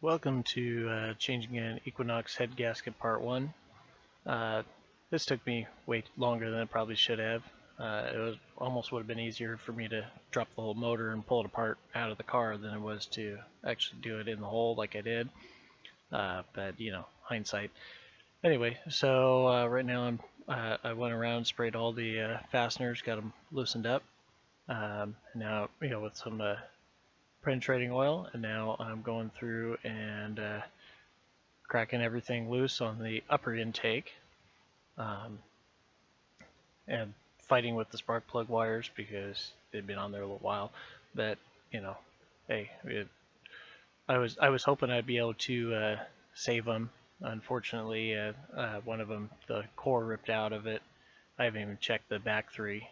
Welcome to changing an Equinox head gasket part 1. Uh, this took me way longer than it probably should have. Almost would have been easier for me to drop the whole motor and pull it apart out of the car than it was to actually do it in the hole like I did. But you know, hindsight. Anyway, so right now I went around, sprayed all the fasteners, got them loosened up. Now with some penetrating oil, and now I'm going through and cracking everything loose on the upper intake, um, and fighting with the spark plug wires because they'd been on there a little while. But you know, hey, I was hoping I'd be able to save them. Unfortunately, one of them, the core ripped out of it. I haven't even checked the back three.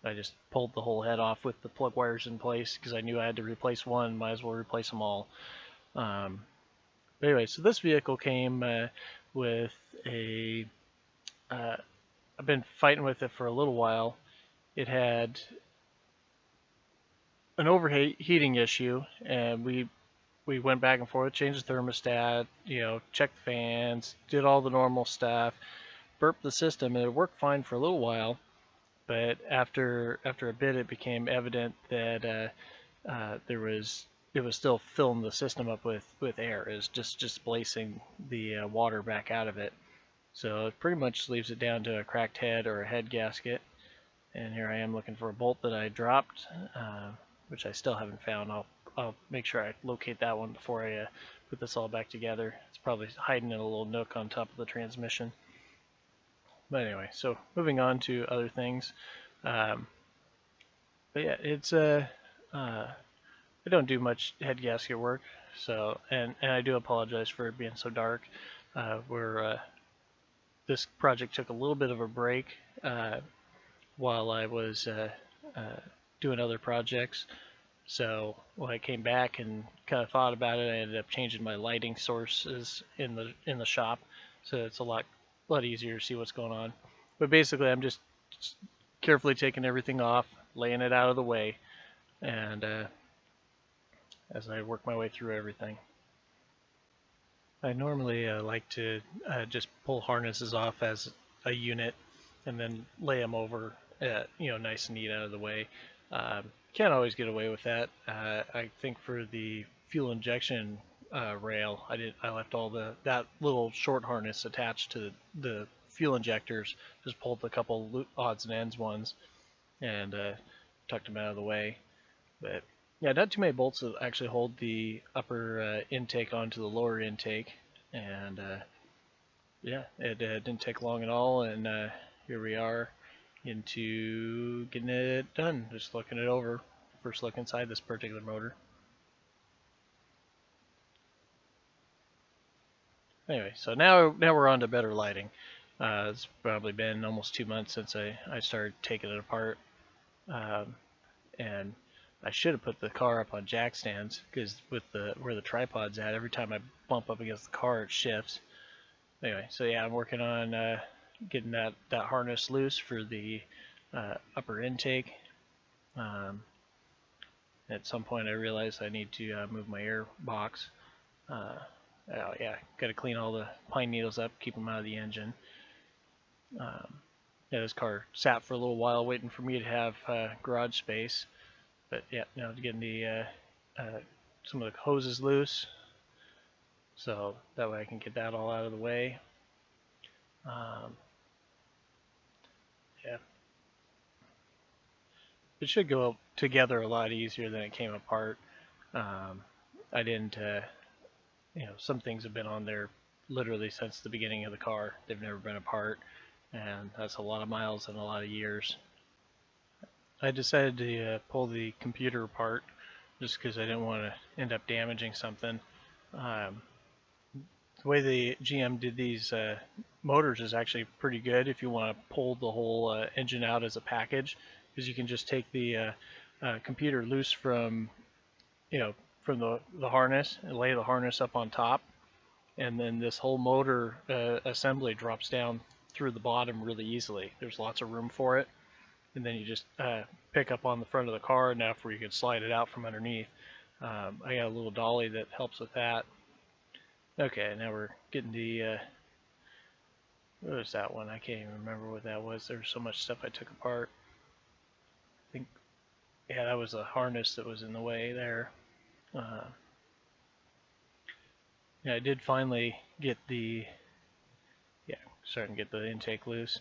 I just pulled the whole head off with the plug wires in place because I knew I had to replace one. Might as well replace them all. But anyway, so this vehicle came with a. I've been fighting with it for a little while. It had an overheating issue, and we went back and forth, changed the thermostat, checked the fans, did all the normal stuff, burped the system, and it worked fine for a little while. But after a bit, it became evident that it was still filling the system up with air. It was just displacing the water back out of it. So it pretty much leaves it down to a cracked head or a head gasket. And here I am looking for a bolt that I dropped, which I still haven't found. I'll make sure I locate that one before I put this all back together. It's probably hiding in a little nook on top of the transmission. But anyway, so moving on to other things. But yeah, it's I don't do much head gasket work, so and I do apologize for it being so dark. This project took a little bit of a break while I was doing other projects. So when I came back and kind of thought about it, I ended up changing my lighting sources in the shop, so it's a lot easier to see what's going on. But basically, I'm just carefully taking everything off, laying it out of the way, and as I work my way through everything. I normally like to just pull harnesses off as a unit and then lay them over, nice and neat out of the way. Can't always get away with that. I think for the fuel injection rail, I left all that little short harness attached to the fuel injectors. Just pulled a couple odds and ends ones and tucked them out of the way. But yeah, not too many bolts that actually hold the upper intake onto the lower intake, and yeah, it didn't take long at all, and here we are into getting it done, just looking it over. First look inside this particular motor. Anyway, so now we're on to better lighting. It's probably been almost 2 months since I started taking it apart, and I should have put the car up on jack stands because with where the tripod's at, every time I bump up against the car, it shifts. Anyway, so yeah, I'm working on getting that harness loose for the upper intake. At some point, I realized I need to move my air box. Oh yeah, got to clean all the pine needles up, keep them out of the engine. Yeah, this car sat for a little while waiting for me to have garage space. But yeah, now getting the some of the hoses loose, so that way I can get that all out of the way. Yeah, it should go together a lot easier than it came apart. I didn't, some things have been on there literally since the beginning of the car. They've never been apart, and that's a lot of miles and a lot of years. I decided to pull the computer apart just because I didn't want to end up damaging something. The way the GM did these motors is actually pretty good if you want to pull the whole engine out as a package, because you can just take the computer loose from from the harness and lay the harness up on top, and then this whole motor assembly drops down through the bottom really easily. There's lots of room for it, and then you just pick up on the front of the car enough where you can slide it out from underneath. I got a little dolly that helps with that. Okay, now we're getting the, what was that one? I can't even remember what that was. There was so much stuff I took apart. I think, yeah, that was a harness that was in the way there. Yeah, I did finally get the, yeah, starting to get the intake loose.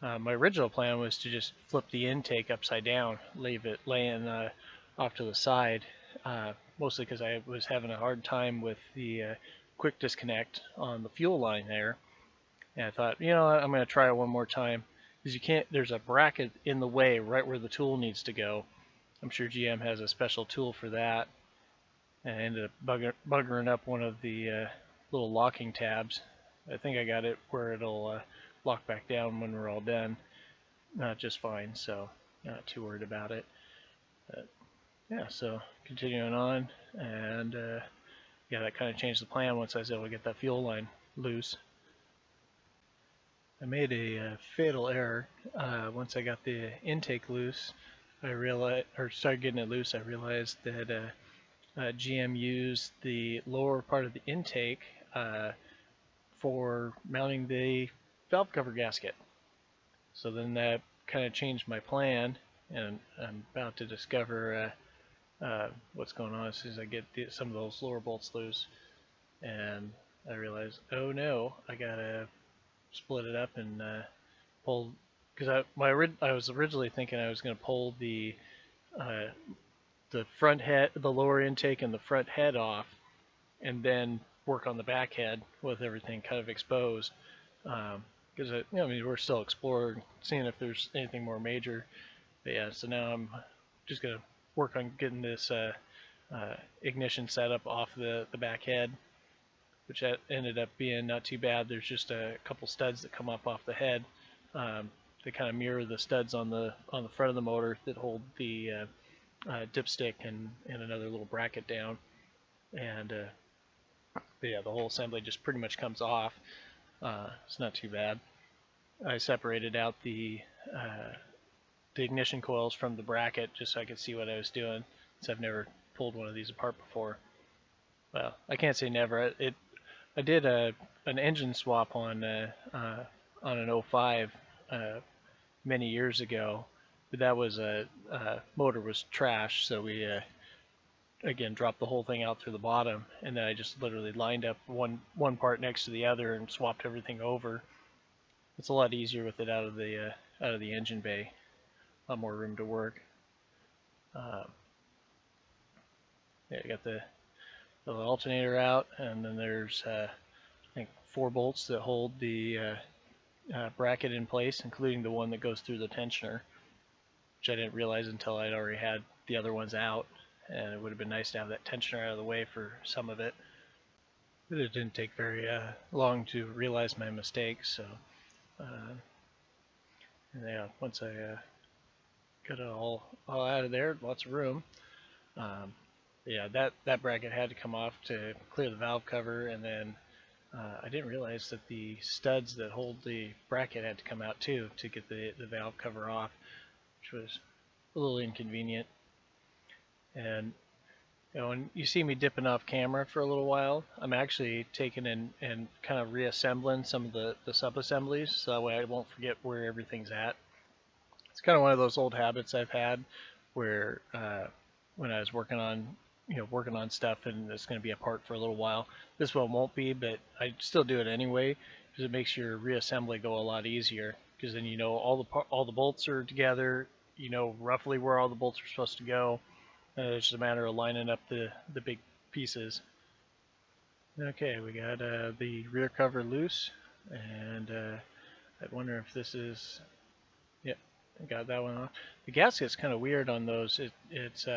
My original plan was to just flip the intake upside down, leave it laying off to the side, mostly because I was having a hard time with the quick disconnect on the fuel line there. And I thought, you know what, I'm going to try it one more time. Because you can't, there's a bracket in the way right where the tool needs to go. I'm sure GM has a special tool for that. And I ended up buggering up one of the little locking tabs. I think I got it where it'll lock back down when we're all done. Just fine, so not too worried about it. But yeah, so continuing on, and yeah, that kind of changed the plan once I was able to get that fuel line loose. I made a fatal error. Once I got the intake loose, I realized, or started getting it loose, I realized that GM used the lower part of the intake for mounting the valve cover gasket. So then that kind of changed my plan, and I'm about to discover what's going on as soon as I get some of those lower bolts loose. And I realized, oh no, I gotta split it up and pull, because I was originally thinking I was going to pull the front head, the lower intake, and the front head off, and then work on the back head with everything kind of exposed. Because I mean, we're still exploring, seeing if there's anything more major. But yeah, so now I'm just gonna work on getting this ignition setup off the back head, which ended up being not too bad. There's just a couple studs that come up off the head. They kind of mirror the studs on the front of the motor that hold the dipstick and another little bracket down. And but yeah, the whole assembly just pretty much comes off. It's not too bad. I separated out the ignition coils from the bracket just so I could see what I was doing, since I've never pulled one of these apart before. Well, I can't say never. I did an engine swap on an 05 many years ago, but that was motor was trash, so we again dropped the whole thing out through the bottom, and then I just literally lined up one part next to the other and swapped everything over. It's a lot easier with it out of the engine bay. A lot more room to work. Yeah, I got the alternator out, and then there's I think 4 bolts that hold the bracket in place, including the one that goes through the tensioner, which I didn't realize until I'd already had the other ones out, and it would have been nice to have that tensioner out of the way for some of it. But it didn't take very long to realize my mistake, so and yeah, once I got it all out of there, lots of room. Yeah, that bracket had to come off to clear the valve cover, and then I didn't realize that the studs that hold the bracket had to come out too to get the valve cover off, which was a little inconvenient. And you know, when you see me dipping off camera for a little while, I'm actually taking and kind of reassembling some of the sub-assemblies, so that way I won't forget where everything's at. It's kind of one of those old habits I've had where when I was working on stuff and it's going to be apart for a little while. This one won't be, but I still do it anyway because it makes your reassembly go a lot easier, because then you know all the bolts are together, you know roughly where all the bolts are supposed to go. It's just a matter of lining up the big pieces. Okay, we got the rear cover loose, and I wonder if this is, yep, I got that one off. The gasket's kind of weird on those. It's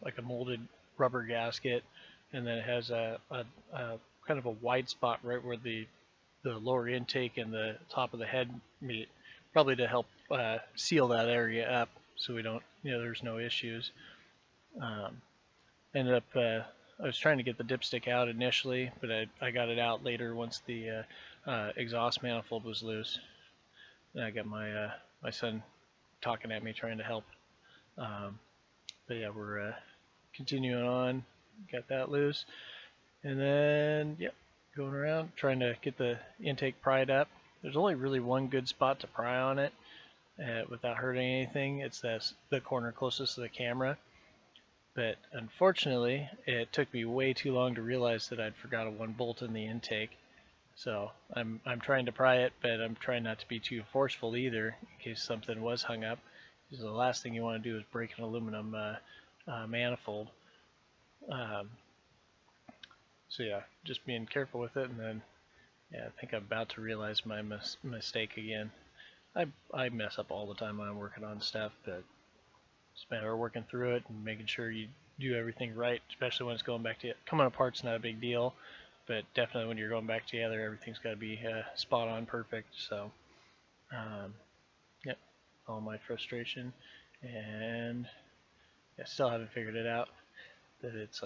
like a molded rubber gasket, and then it has a kind of a wide spot right where the lower intake and the top of the head meet, probably to help seal that area up so we don't, there's no issues. Ended up, I was trying to get the dipstick out initially, but I got it out later once the exhaust manifold was loose. And I got my my son talking at me trying to help. But yeah, we're continuing on. got that loose. And then, yep, going around trying to get the intake pried up. There's only really one good spot to pry on it without hurting anything. It's the corner closest to the camera. But unfortunately, it took me way too long to realize that I'd forgotten one bolt in the intake. So I'm trying to pry it, but I'm trying not to be too forceful either, in case something was hung up. Because the last thing you want to do is break an aluminum manifold. So yeah, just being careful with it, and then yeah, I think I'm about to realize my mistake again. I mess up all the time when I'm working on stuff, but it's a matter of working through it and making sure you do everything right, especially when it's going back to coming apart's not a big deal, but definitely when you're going back together, everything's got to be spot on perfect. So, yep, all my frustration, and I still haven't figured it out that it's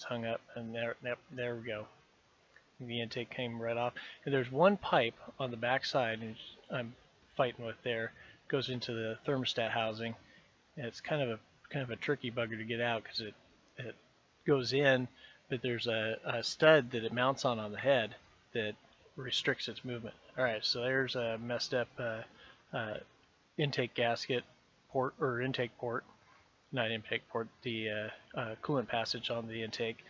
hung up, and there we go. The intake came right off, and there's one pipe on the back side, and I'm fighting with there, goes into the thermostat housing. And it's kind of a tricky bugger to get out because it goes in, but there's a stud that it mounts on the head that restricts its movement. All right, so there's a messed up intake gasket port, or intake port, not intake port, the coolant passage on the intake.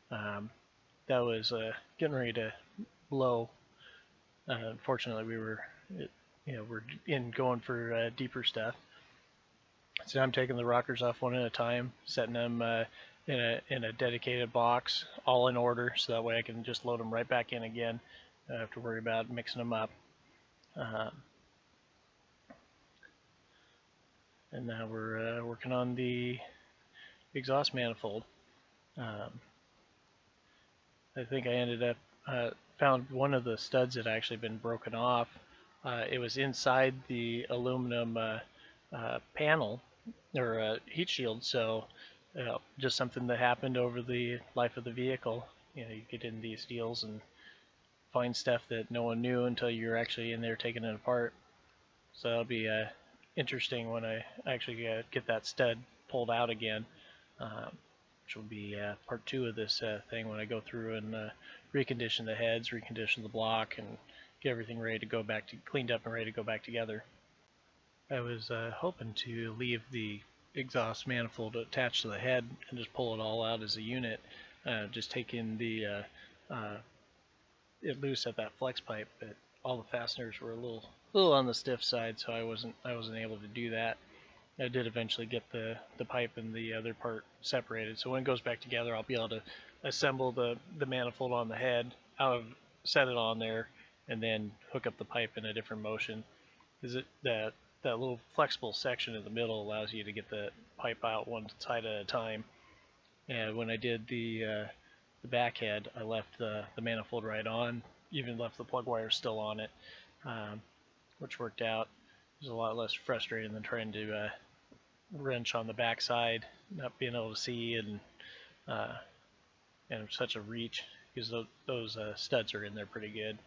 That was getting ready to blow. Unfortunately, we're going for deeper stuff. So I'm taking the rockers off one at a time, setting them in a dedicated box, all in order, so that way I can just load them right back in again. I don't have to worry about mixing them up. And now we're working on the exhaust manifold. I think I ended up found one of the studs had actually been broken off. It was inside the aluminum panel or heat shield, so just something that happened over the life of the vehicle. You know, you get in these deals and find stuff that no one knew until you're actually in there taking it apart. So that'll be interesting when I actually get that stud pulled out again, which will be part 2 of this thing when I go through and recondition the heads, recondition the block, and get everything ready to go back to cleaned up and ready to go back together. I was hoping to leave the exhaust manifold attached to the head and just pull it all out as a unit, just taking the it loose at that flex pipe, but all the fasteners were a little on the stiff side, so I wasn't able to do that. I did eventually get the pipe and the other part separated, so when it goes back together, I'll be able to assemble the manifold on the head, set it on there, and then hook up the pipe in a different motion. That little flexible section in the middle allows you to get the pipe out one side at a time. And when I did the back head, I left the manifold right on, even left the plug wire still on it, which worked out. It was a lot less frustrating than trying to wrench on the back side, not being able to see, and such a reach, because those studs are in there pretty good.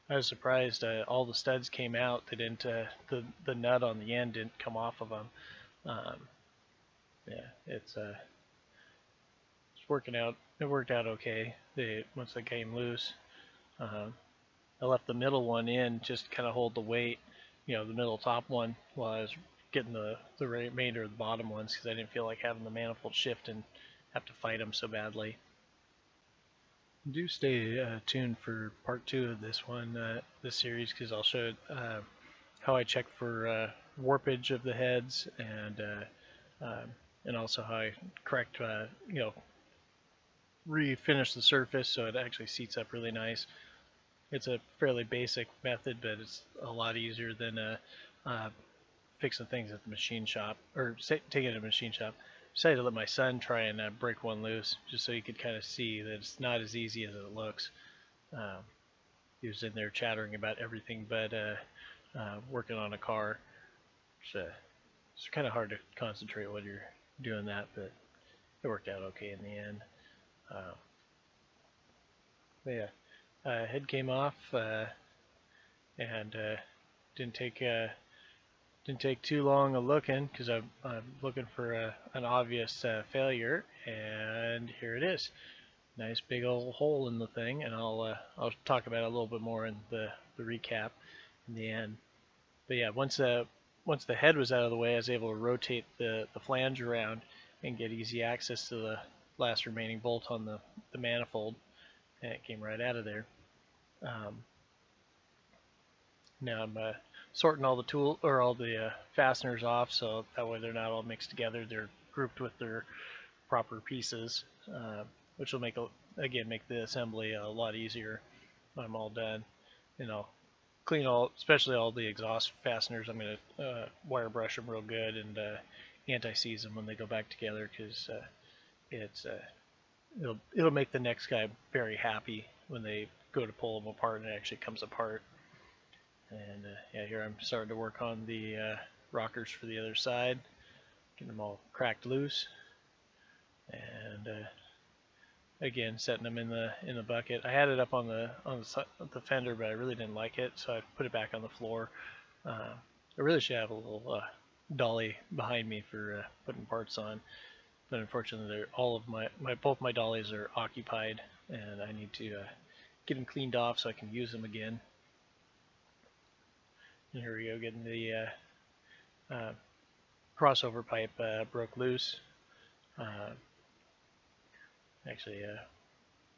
I was surprised all the studs came out. They didn't. The nut on the end didn't come off of them. Yeah, it's working out. It worked out okay. Once they came loose, I left the middle one in just to kind of hold the weight. The middle top one, while I was getting the remainder of the bottom ones, because I didn't feel like having the manifold shift and have to fight them so badly. Do stay tuned for part 2 of this series, because I'll show how I check for warpage of the heads, and also how I correct, refinish the surface so it actually seats up really nice. It's a fairly basic method, but it's a lot easier than fixing things at the machine shop, or taking it to a machine shop. Decided to let my son try and break one loose, just so he could kind of see that it's not as easy as it looks. He was in there chattering about everything but working on a car. It's kind of hard to concentrate when you're doing that, but it worked out okay in the end. But yeah, head came off, and didn't take Didn't take too long of looking because I'm looking for an obvious failure, and here it is. Nice big old hole in the thing, and I'll talk about it a little bit more in the recap in the end. But yeah, once the head was out of the way, I was able to rotate the flange around and get easy access to the last remaining bolt on the manifold, and it came right out of there. Now I'm sorting all the fasteners off, so that way they're not all mixed together. They're grouped with their proper pieces, which will make the assembly a lot easier when I'm all done. And I'll clean especially all the exhaust fasteners. I'm going to wire brush them real good and anti-seize them when they go back together, because it'll make the next guy very happy when they go to pull them apart and it actually comes apart. And yeah, here I'm starting to work on the rockers for the other side, getting them all cracked loose, and again setting them in the bucket. I had it up on the fender, but I really didn't like it, so I put it back on the floor. I really should have a little dolly behind me for putting parts on, but unfortunately, both my dollies are occupied, and I need to get them cleaned off so I can use them again. And here we go, getting the crossover pipe broke loose. Actually,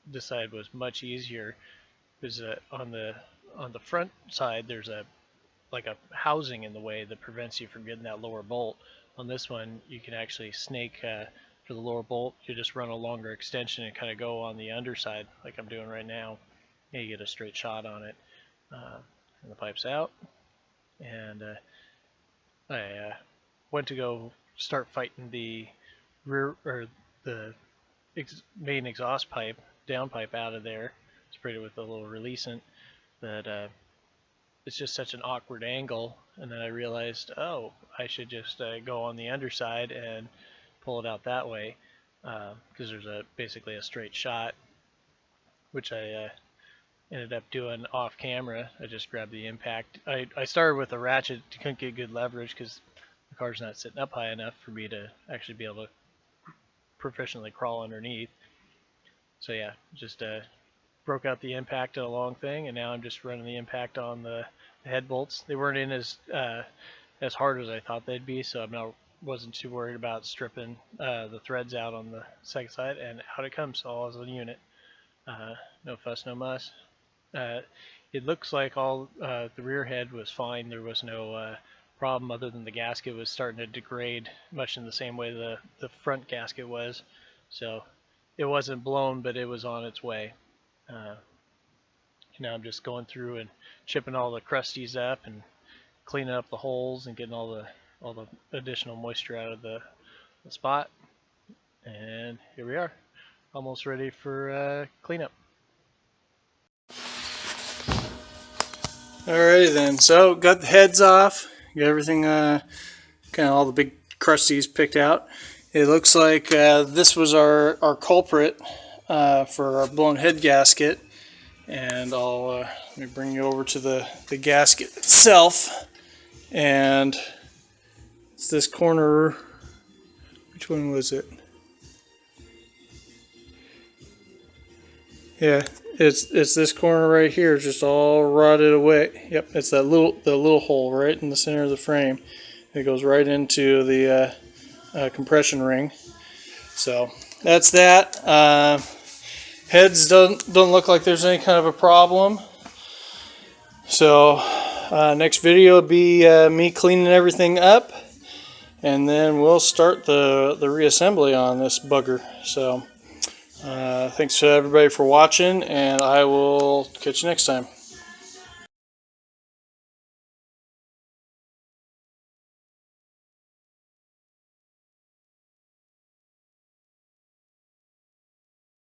this side was much easier because on the front side there's like a housing in the way that prevents you from getting that lower bolt. On this one, you can actually snake for the lower bolt. You just run a longer extension and kind of go on the underside like I'm doing right now, and you get a straight shot on it. And the pipe's out, and I went to go start fighting the main exhaust pipe, down pipe, out of there. Sprayed it with a little releasant, but it's just such an awkward angle, and then I realized, oh, I should just go on the underside and pull it out that way, because there's basically a straight shot, which I ended up doing off camera. I just grabbed the impact. I started with a ratchet, couldn't get good leverage because the car's not sitting up high enough for me to actually be able to proficiently crawl underneath. So yeah, just broke out the impact on a long thing, and now I'm just running the impact on the head bolts. They weren't in as hard as I thought they'd be, so wasn't too worried about stripping the threads out on the second side, and out it comes all as a unit. No fuss, no muss. It looks like all the rear head was fine. There was no problem other than the gasket was starting to degrade much in the same way the front gasket was. So it wasn't blown, but it was on its way. Now I'm just going through and chipping all the crusties up and cleaning up the holes and getting all the additional moisture out of the spot. And here we are, almost ready for cleanup. Alrighty then, so got the heads off, got everything, kind of all the big crusties picked out. It looks like this was our culprit for our blown head gasket, and let me bring you over to the gasket itself, and it's this corner. Which one was it? Yeah, it's this corner right here, just all rotted away. Yep, it's the little hole right in the center of the frame. It goes right into the compression ring. So that's that. Heads don't look like there's any kind of a problem. So next video will be me cleaning everything up, and then we'll start the reassembly on this bugger. So thanks to everybody for watching, and I will catch you next time.